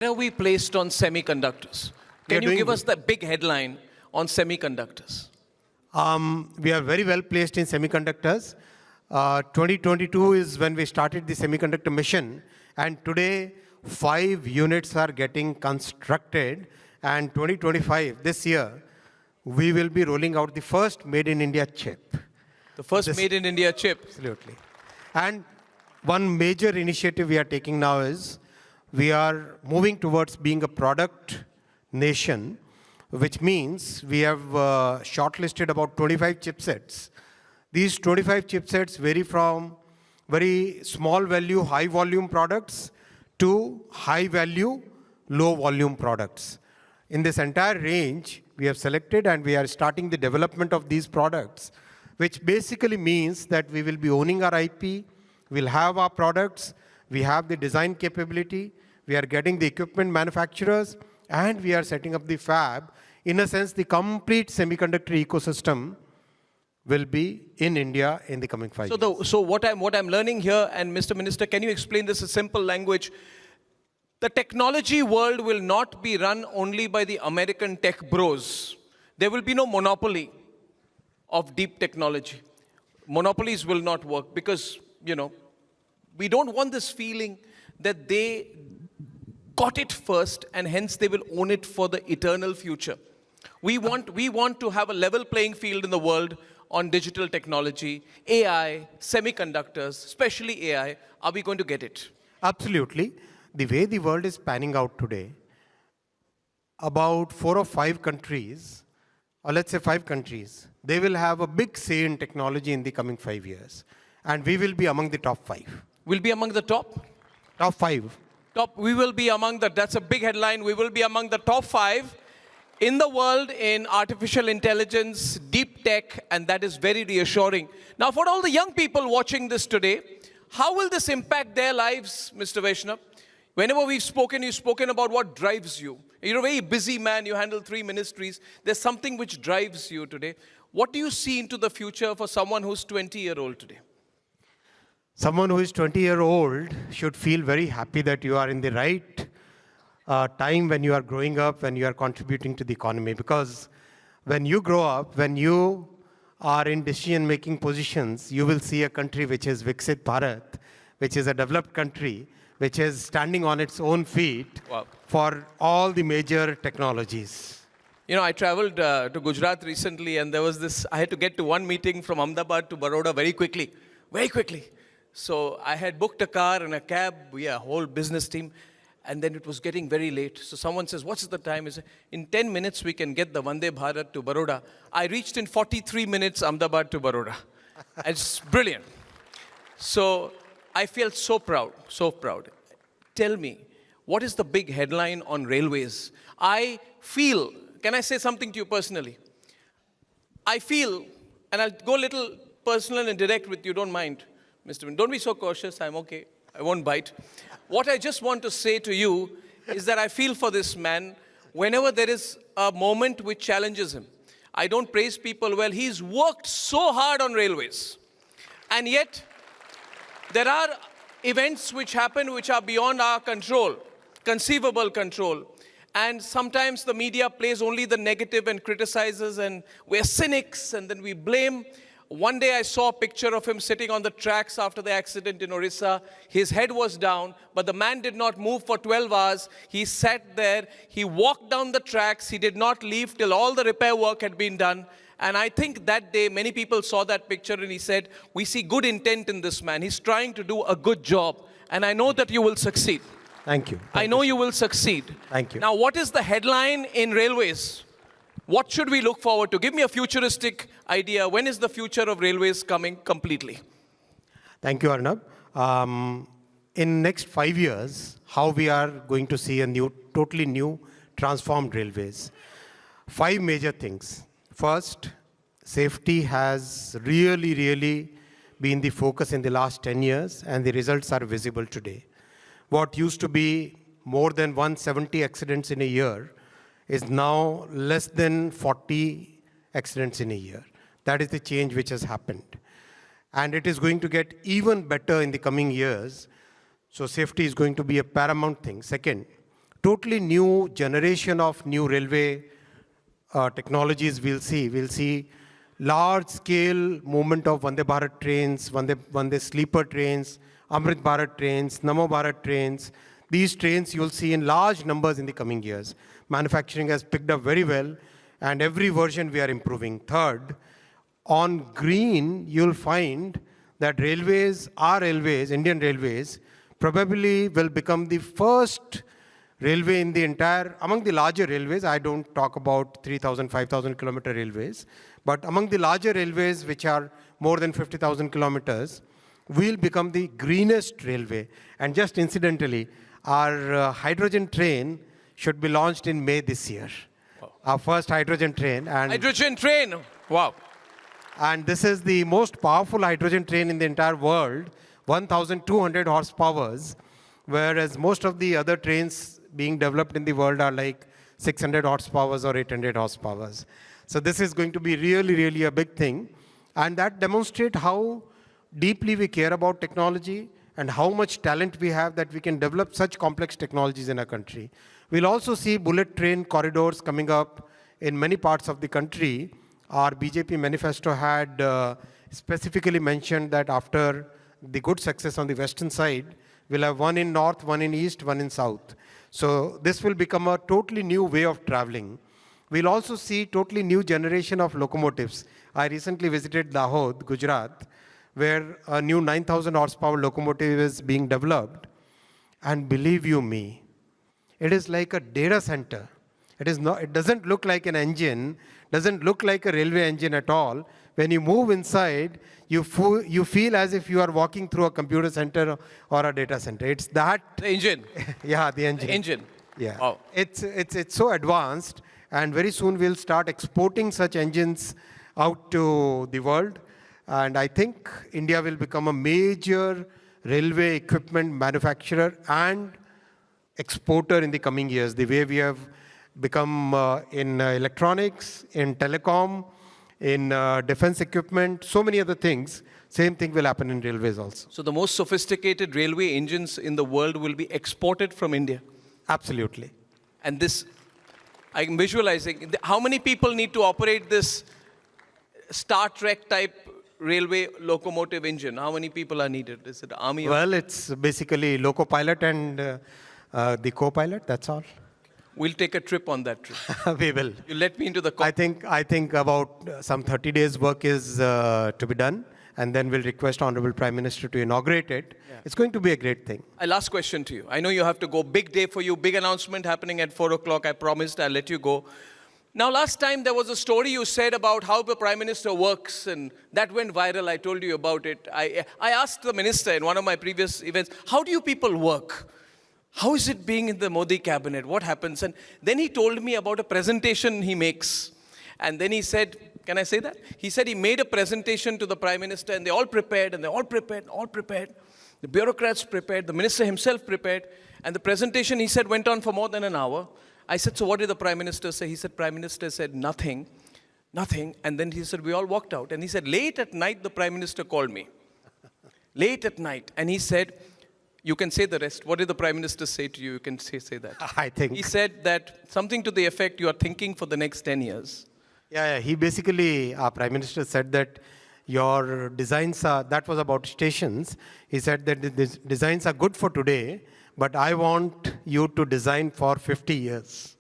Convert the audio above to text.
Where are we placed on semiconductors? Can you give us the big headline on semiconductors? We are very well placed in semiconductors. 2022 is when we started the semiconductor mission, and today 5 units are getting constructed, and 2025, this year, we will be rolling out the first Made in India chip. The first Made in India chip? Absolutely. And one major initiative we are taking now is we are moving towards being a product nation, which means we have shortlisted about 25 chipsets. These 25 chipsets vary from very small value, high volume products to high value, low volume products. In this entire range, we have selected and we are starting the development of these products, which basically means that we will be owning our IP, we'll have our products, we have the design capability, we are getting the equipment manufacturers, and we are setting up the fab. In a sense, the complete semiconductor ecosystem will be in India in the coming 5 years. So what I'm learning here, and Mr. Minister, can you explain this in simple language? The technology world will not be run only by the American tech bros. There will be no monopoly of deep technology. Monopolies will not work because, we don't want this feeling that they got it first and hence they will own it for the eternal future. We want to have a level playing field in the world on digital technology, AI, semiconductors, especially AI. Are we going to get it? Absolutely. The way the world is panning out today, about 4 or 5 countries, or let's say 5 countries, they will have a big say in technology in the coming 5 years. And we will be among the top 5. We'll be among the top? Top 5. We will be among that's a big headline, we will be among the top 5 in the world in artificial intelligence, deep tech, and that is very reassuring. Now, for all the young people watching this today, how will this impact their lives, Mr. Vaishnaw? Whenever we've spoken, you've spoken about what drives you. You're a very busy man, you handle 3 ministries. There's something which drives you today. What do you see into the future for someone who's 20-year-old today? Someone who is 20-year-old should feel very happy that you are in the right time when you are growing up, when you are contributing to the economy. Because when you grow up, when you are in decision-making positions, you will see a country which is Viksit Bharat, which is a developed country, which is standing on its own feet for all the major technologies. I traveled to Gujarat recently, and there was I had to get to one meeting from Ahmedabad to Baroda very quickly. So I had booked a car and a cab, a whole business team, and then it was getting very late. So someone says, what's the time? I said, in 10 minutes, we can get the Vande Bharat to Baroda. I reached in 43 minutes Ahmedabad to Baroda. It's brilliant. So I feel so proud, so proud. Tell me, what is the big headline on railways? I feel, can I say something to you personally? I feel, and I'll go a little personal and direct with you, don't mind, Mr. Min. Don't be so cautious, I'm okay. I won't bite. What I just want to say to you is that I feel for this man whenever there is a moment which challenges him. I don't praise people well. He's worked so hard on railways. And yet, there are events which happen which are beyond our control, conceivable control. And sometimes the media plays only the negative and criticizes, and we're cynics, and then we blame. One day I saw a picture of him sitting on the tracks after the accident in Orissa. His head was down, but the man did not move for 12 hours. He sat there, he walked down the tracks, he did not leave till all the repair work had been done. And I think that day, many people saw that picture and he said, we see good intent in this man. He's trying to do a good job. And I know that you will succeed. Thank you. I know you will succeed. Thank you. Now, what is the headline in railways? What should we look forward to? Give me a futuristic idea. When is the future of railways coming completely? Thank you, Arnab. In next 5 years, how we are going to see a totally new, transformed railways. 5 major things. First, safety has really been the focus in the last 10 years, and the results are visible today. What used to be more than 170 accidents in a year is now less than 40 accidents in a year. That is the change which has happened. And it is going to get even better in the coming years. So safety is going to be a paramount thing. Second, totally new generation of new railway technologies we'll see. We'll see large-scale movement of Vande Bharat trains, Vande sleeper trains, Amrit Bharat trains, Namo Bharat trains. These trains you'll see in large numbers in the coming years. Manufacturing has picked up very well, and every version we are improving. Third, on green, you'll find that railways, our railways, Indian railways, probably will become the first railway in the entire, among the larger railways, I don't talk about 3,000, 5,000 kilometer railways, but among the larger railways which are more than 50,000 kilometers, will become the greenest railway. And just incidentally, our hydrogen train should be launched in May this year. Wow. Our first hydrogen train. And hydrogen train, wow. And this is the most powerful hydrogen train in the entire world, 1,200 horsepowers, whereas most of the other trains being developed in the world are like 600 horsepowers or 800 horsepowers. So this is going to be really, really a big thing. And that demonstrates how deeply we care about technology and how much talent we have that we can develop such complex technologies in our country. We'll also see bullet train corridors coming up in many parts of the country. Our BJP manifesto had specifically mentioned that after the good success on the western side, we'll have one in north, one in east, one in south. So this will become a totally new way of traveling. We'll also see totally new generation of locomotives. I recently visited Dahod, Gujarat, where a new 9,000 horsepower locomotive is being developed. And believe you me, it is like a data center. It doesn't look like an engine, doesn't look like a railway engine at all. When you move inside, you feel as if you are walking through a computer center or a data center. It's that. The engine. Yeah, the engine. The engine. Yeah. Wow. It's so advanced, and very soon we'll start exporting such engines out to the world. And I think India will become a major railway equipment manufacturer and exporter in the coming years, the way we have become in electronics, in telecom, in defense equipment, so many other things. Same thing will happen in railways also. So the most sophisticated railway engines in the world will be exported from India? Absolutely. And this, I'm visualizing, how many people need to operate this Star Trek type railway locomotive engine? How many people are needed? Is it army? Well, it's basically loco pilot and the co-pilot, that's all. We'll take a trip on that trip. We will. You let me into the I think about some 30 days work is to be done, and then we'll request Honorable Prime Minister to inaugurate it. Yeah. It's going to be a great thing. A last question to you. I know you have to go. Big day for you. Big announcement happening at 4 o'clock. I promised I'll let you go. Now, last time there was a story you said about how the Prime Minister works, and that went viral. I told you about it. I asked the Minister in one of my previous events, how do you people work? How is it being in the Modi cabinet? What happens? And then he told me about a presentation he makes. And then he said, can I say that? He said he made a presentation to the Prime Minister, and they all prepared, and they all prepared, all prepared. The bureaucrats prepared, the Minister himself prepared. And the presentation, he said, went on for more than an hour. I said, so what did the Prime Minister say? He said, Prime Minister said, nothing, nothing. And then he said, we all walked out. And he said, late at night, the Prime Minister called me. Late at night. And he said, you can say the rest. What did the Prime Minister say to you? You can say that. I think. He said that something to the effect you are thinking for the next 10 years. Yeah, he basically, our Prime Minister said that your designs are, that was about stations. He said that the designs are good for today, but I want you to design for 50 years.